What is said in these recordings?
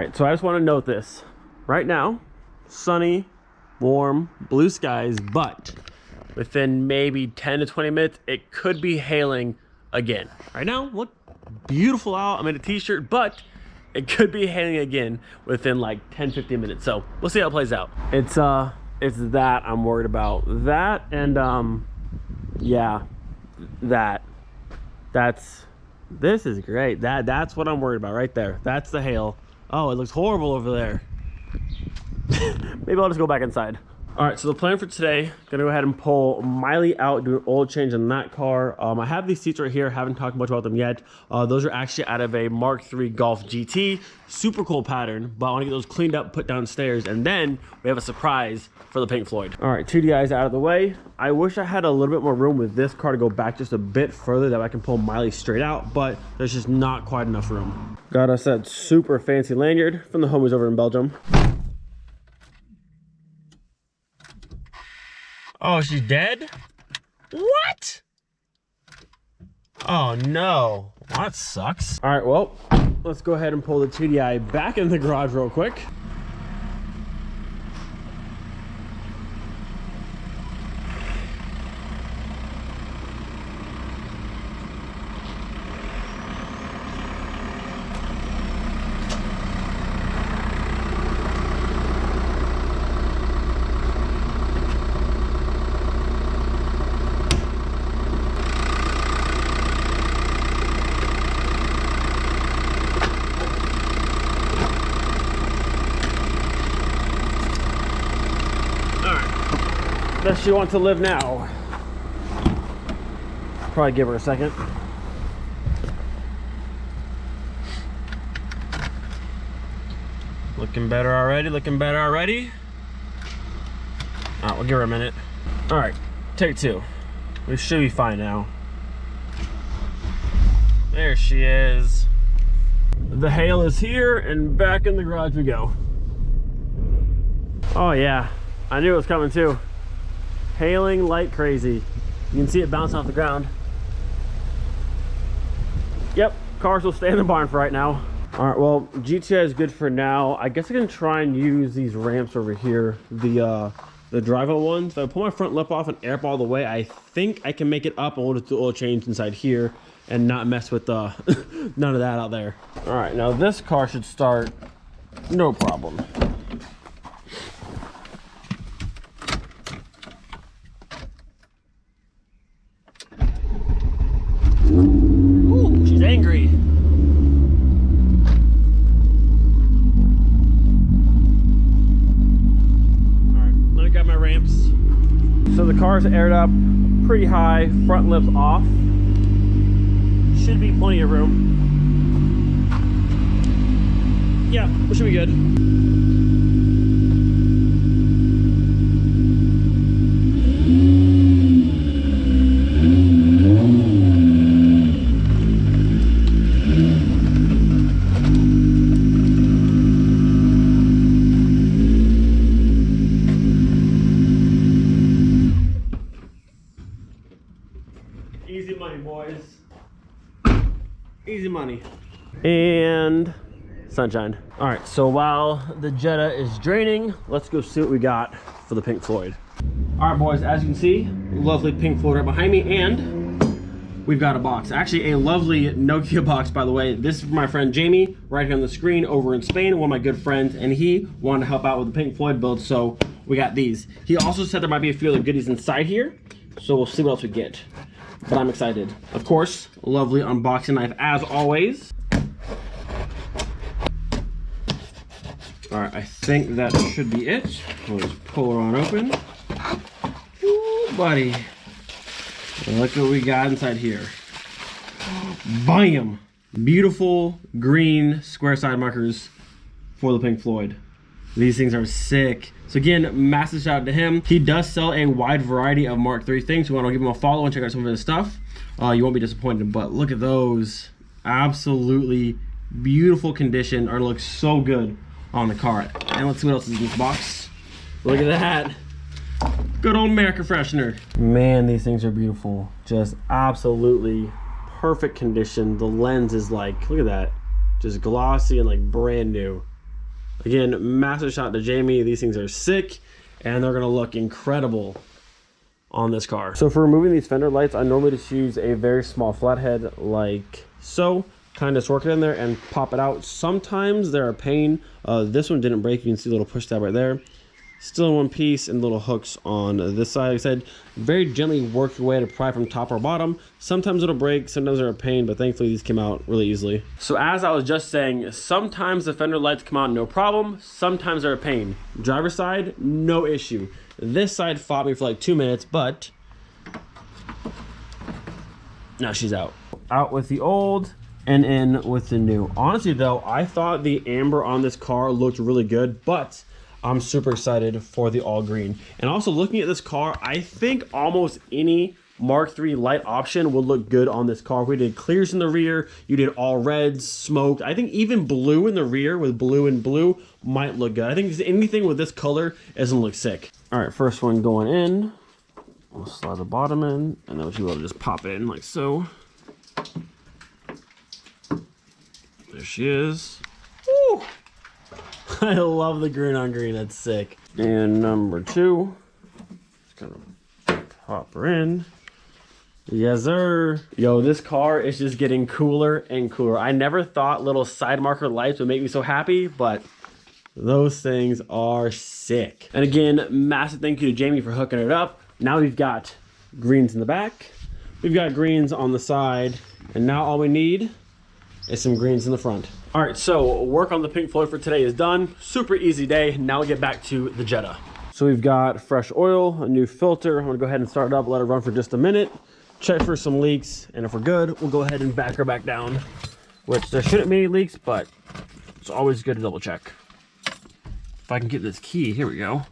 right, so I just want to note this. Right now, sunny, warm, blue skies, but within maybe 10 to 20 minutes, it could be hailing again. Right now, look beautiful out. I'm in a t-shirt, but it could be hailing again within like 10-15 minutes. So we'll see how it plays out. It's that I'm worried about. That and yeah, this is great. That's what I'm worried about right there. That's the hail. Oh, it looks horrible over there. Maybe I'll just go back inside. All right, so the plan for today, gonna go ahead and pull Miley out, do an oil change in that car. I have these seats right here, haven't talked much about them yet. Those are actually out of a Mark III Golf GT. Super cool pattern, but I wanna get those cleaned up, put downstairs, and then we have a surprise for the Pink Floyd. All right, 2DI's out of the way. I wish I had a little bit more room with this car to go back just a bit further that I can pull Miley straight out, but there's just not quite enough room. Got us that super fancy lanyard from the homies over in Belgium. Oh, she's dead? What? Oh no, well, that sucks. All right, well, let's go ahead and pull the 2DI back in the garage real quick. Does she want to live now? Probably give her a second. Looking better already, looking better already. All right, we'll give her a minute. All right, take two. We should be fine now. There she is. The hail is here and back in the garage we go. Oh yeah, I knew it was coming too. Hailing like crazy. You can see it bounce off the ground. Yep, cars will stay in the barn for right now. All right, well, GTI is good for now. I guess I can try and use these ramps over here, the drive-on ones. So I pull my front lip off and air up all the way. I think I can make it up and we'll just do oil change inside here and not mess with none of that out there. All right, now this car should start no problem. Ooh, she's angry. All right, let me grab my ramps. So the car's aired up pretty high, front lips off. Should be plenty of room. Yeah, we should be good. Easy money, boys. Easy money. And sunshine. All right, so while the Jetta is draining, let's go see what we got for the Pink Floyd. All right, boys, as you can see, lovely Pink Floyd right behind me, and we've got a box. Actually, a lovely Nokia box, by the way. This is for my friend Jamie, right here on the screen over in Spain, one of my good friends, and he wanted to help out with the Pink Floyd build, so we got these. He also said there might be a few other goodies inside here, so we'll see what else we get. But I'm excited. Of course, lovely unboxing knife as always. All right, I think that should be it. We'll just pull her on open. Ooh, buddy. Look what we got inside here. Bam! Beautiful green square side markers for the Pink Floyd. These things are sick. So again, massive shout out to him. He does sell a wide variety of Mark III things. You want to give him a follow and check out some of his stuff. You won't be disappointed, but look at those. Absolutely beautiful condition, or looks so good on the car. And let's see what else is in this box. Look at that. Good old America freshener. Man, these things are beautiful. Just absolutely perfect condition. The lens is like, look at that. Just glossy and like brand new. Again, massive shout out to Jamie. These things are sick and they're gonna look incredible on this car. So for removing these fender lights, I normally just use a very small flathead like so. Kind of work it in there and pop it out. Sometimes they're a pain. This one didn't break. You can see a little push tab right there. Still in one piece, and little hooks on this side. Like I said, very gently work your way to pry from top or bottom. Sometimes it'll break, sometimes they're a pain, but thankfully these came out really easily. So as I was just saying, sometimes the fender lights come out no problem, sometimes they're a pain. Driver's side, no issue. This side fought me for like 2 minutes, but now she's out. Out with the old and in with the new. Honestly though, I thought the amber on this car looked really good, but I'm super excited for the all green. And also looking at this car, I think almost any Mark III light option will look good on this car. If we did clears in the rear, you did all reds, smoked. I think even blue in the rear with blue and blue might look good. I think anything with this color is gonna look sick. All right, first one going in. We'll slide the bottom in, and then we'll be able to just pop it in like so. There she is. Woo! I love the green on green, that's sick. And number 2, just gonna pop her in. Yes, sir. Yo, this car is just getting cooler and cooler. I never thought little side marker lights would make me so happy, but those things are sick. And again, massive thank you to Jamie for hooking it up. Now we've got greens in the back, we've got greens on the side, and now all we need is some greens in the front. All right, so work on the Pink Floyd for today is done. Super easy day. Now we get back to the Jetta. So we've got fresh oil, a new filter. I'm gonna go ahead and start it up, let it run for just a minute, check for some leaks, and if we're good, we'll go ahead and back her back down, which there shouldn't be any leaks, but it's always good to double check. If I can get this key, here we go.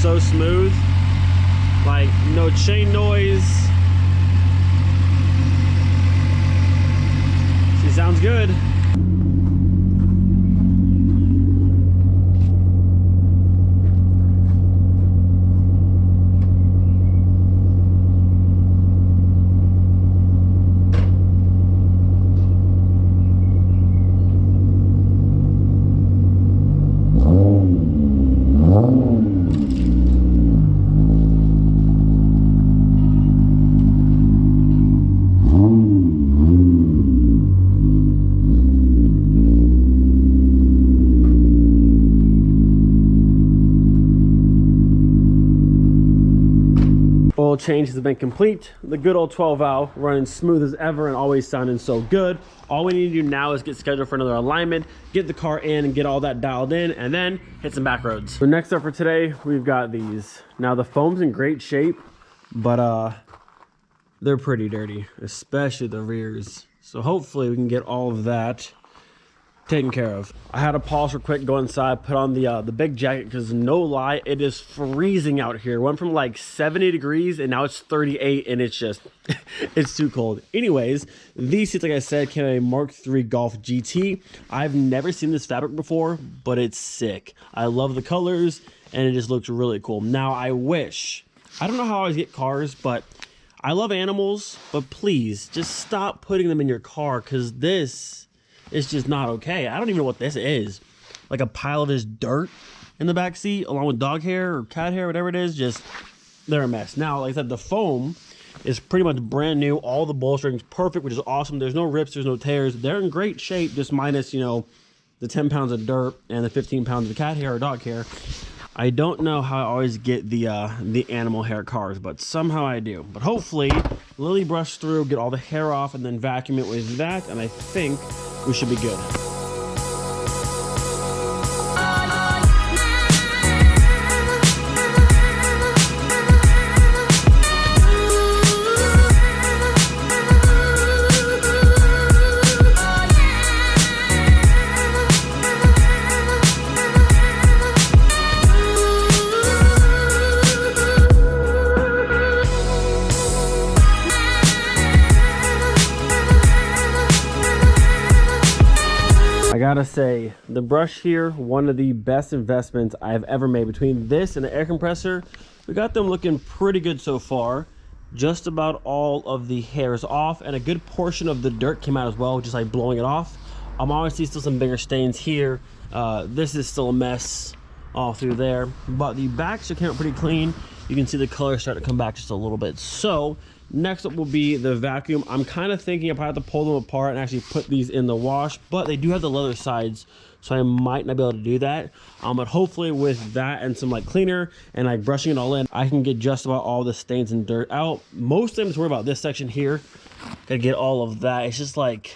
So smooth, like no chain noise. She sounds good. Oil change has been complete. The good old 12 valve running smooth as ever and always sounding so good. All we need to do now is get scheduled for another alignment, get the car in and get all that dialed in, and then hit some back roads. So next up for today, we've got these. Now the foam's in great shape, but they're pretty dirty, especially the rears. So hopefully we can get all of that taken care of. I had to pause real quick, go inside, put on the big jacket, because no lie, it is freezing out here. Went from like 70 degrees and now it's 38, and it's just it's too cold. Anyways, these seats, like I said, came in a Mark III Golf GT. I've never seen this fabric before, but it's sick. I love the colors and it just looks really cool. Now I don't know how I always get cars, but I love animals, but please just stop putting them in your car, because this it's just not okay. I don't even know what this is. Like a pile of just dirt in the back seat along with dog hair or cat hair, whatever it is. Just, they're a mess. Now, like I said, the foam is pretty much brand new. All the bolstering's perfect, which is awesome. There's no rips, there's no tears. They're in great shape, just minus, you know, the 10 pounds of dirt and the 15 pounds of cat hair or dog hair. I don't know how I always get the animal hair cars, but somehow I do. But hopefully lily brush through, get all the hair off, and then vacuum it with that, and I think we should be good. I gotta say, the brush here, one of the best investments I've ever made. Between this and the air compressor, we got them looking pretty good so far. Just about all of the hair is off, and a good portion of the dirt came out as well, just like blowing it off. I'm obviously still some bigger stains here. This is still a mess all through there, but the backs came out pretty clean. You can see the color start to come back just a little bit. So next up will be the vacuum. I'm kind of thinking if I have to pull them apart and actually put these in the wash, but they do have the leather sides, so I might not be able to do that. But hopefully with that and some like cleaner and like brushing it all in, I can get just about all the stains and dirt out. Most of them just worry about this section here. Gotta get all of that. It's just like,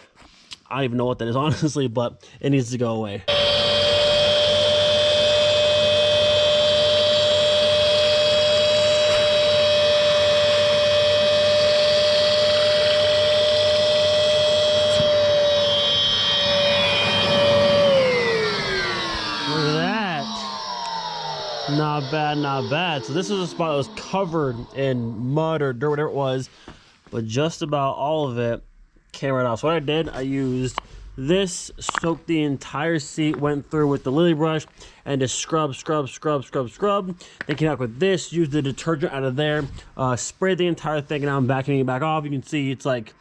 I don't even know what that is honestly, but it needs to go away. Not bad, not bad. So this was a spot that was covered in mud or dirt, whatever it was, but just about all of it came right off. So what I did, I used this, soaked the entire seat, went through with the lily brush, and just scrub. Then came out with this, used the detergent out of there, sprayed the entire thing, and now I'm vacuuming it back off. You can see it's like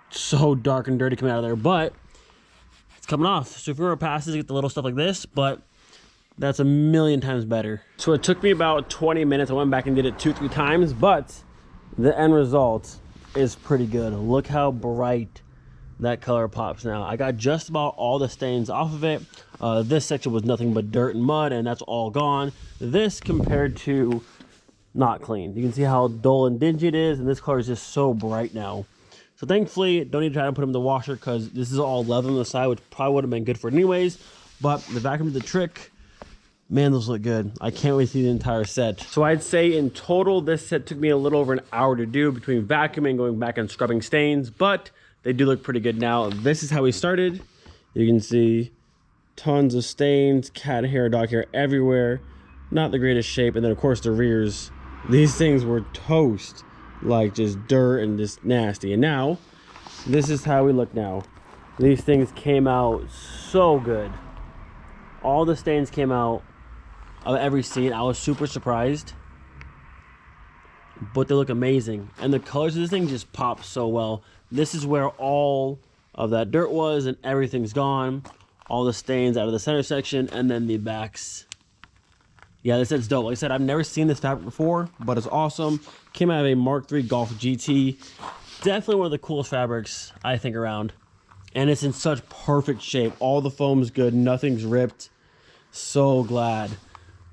so dark and dirty coming out of there, but it's coming off. So if you were past this, you get the little stuff like this, but that's a million times better. So it took me about 20 minutes. I went back and did it 2-3 times, but the end result is pretty good. Look how bright that color pops now. I got just about all the stains off of it. This section was nothing but dirt and mud, and that's all gone. This compared to not clean. You can see how dull and dingy it is, and this color is just so bright now. So thankfully, don't need to try to put them in the washer because this is all leather on the side, which probably would have been good for it anyways. But the vacuum did the trick. Man, those look good. I can't wait to see the entire set. So I'd say in total, this set took me a little over an hour to do between vacuuming, going back and scrubbing stains, but they do look pretty good now. This is how we started. You can see tons of stains, cat hair, dog hair everywhere. Not the greatest shape. And then of course the rears, these things were toast, like just dirt and just nasty. And now, this is how we look now. These things came out so good. All the stains came out of every seat. I was super surprised, but they look amazing, and the colors of this thing just pop so well. This is where all of that dirt was, and everything's gone. All the stains out of the center section, and then the backs. Yeah, this is dope. Like I said, I've never seen this fabric before, but it's awesome. Came out of a Mark III Golf GT. Definitely one of the coolest fabrics I think around, and it's in such perfect shape. All the foam's good, nothing's ripped. So glad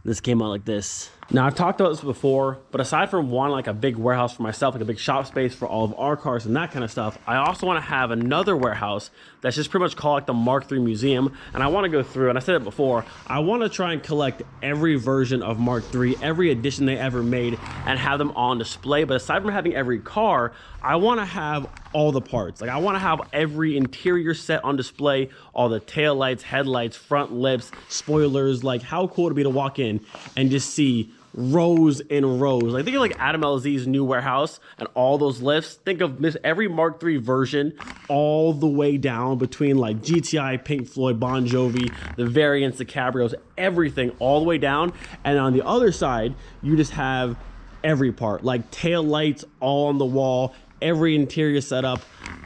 this came out like this. Now, I've talked about this before, but aside from wanting like a big warehouse for myself, like a big shop space for all of our cars and that kind of stuff, I also want to have another warehouse that's just pretty much called like the Mark III Museum. And I want to go through, and I said it before, I want to try and collect every version of Mark III, every edition they ever made, and have them on display. But aside from having every car, I want to have all the parts. Like I want to have every interior set on display, all the tail lights, headlights, front lips, spoilers. Like how cool it'd be to walk in and just see rows and rows. Like think of like Adam LZ's new warehouse and all those lifts. Think of every Mark III version all the way down between like GTI, Pink Floyd, Bon Jovi, the variants, the cabrios, everything all the way down. And on the other side, you just have every part, like tail lights all on the wall, every interior setup.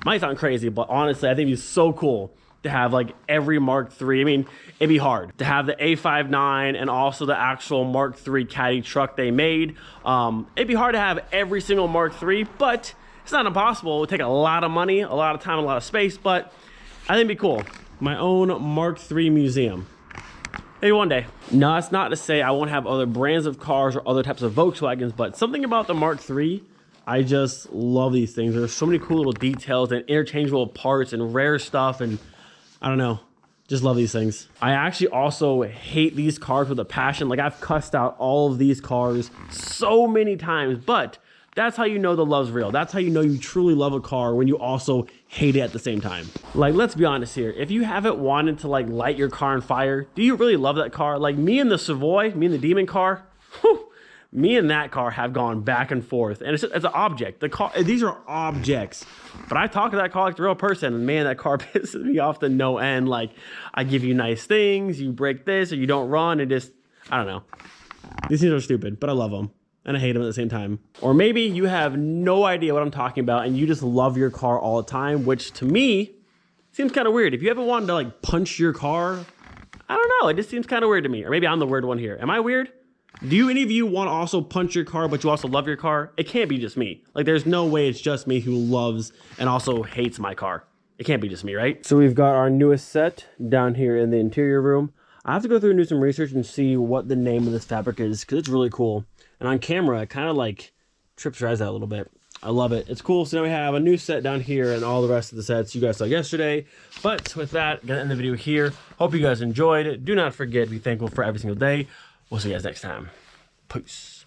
Might sound crazy, but honestly, I think it's so cool to have like every Mark III. I mean, it'd be hard to have the A59 and also the actual Mark III Caddy truck they made. It'd be hard to have every single Mark III, but it's not impossible. It would take a lot of money, a lot of time, a lot of space, but I think it'd be cool. My own Mark III museum. Maybe one day. No, it's not to say I won't have other brands of cars or other types of Volkswagens, but something about the Mark III, I just love these things. There's so many cool little details and interchangeable parts and rare stuff, and I don't know, just love these things. I actually also hate these cars with a passion. Like, I've cussed out all of these cars so many times, but that's how you know the love's real. That's how you know you truly love a car, when you also hate it at the same time. Like, let's be honest here. If you haven't wanted to like light your car on fire, do you really love that car? Like me and the Savoy, me and the Demon car, whew, me and that car have gone back and forth, and it's an object. The car, these are objects. But I talk to that car like the real person, and man, that car pisses me off to no end. Like, I give you nice things, you break this, or you don't run, and just, I don't know. These things are stupid, but I love them, and I hate them at the same time. Or maybe you have no idea what I'm talking about, and you just love your car all the time, which to me seems kind of weird. If you ever wanted to like punch your car, I don't know, it just seems kind of weird to me. Or maybe I'm the weird one here. Am I weird? Do any of you want to also punch your car, but you also love your car? It can't be just me. Like, there's no way it's just me who loves and also hates my car. It can't be just me, right? So we've got our newest set down here in the interior room. I have to go through and do some research and see what the name of this fabric is, because it's really cool. And on camera, it kind of like trips your eyes out a little bit. I love it. It's cool. So now we have a new set down here and all the rest of the sets you guys saw yesterday. But with that, gonna end the video here. Hope you guys enjoyed it. Do not forget to be thankful for every single day. We'll see you guys next time. Peace.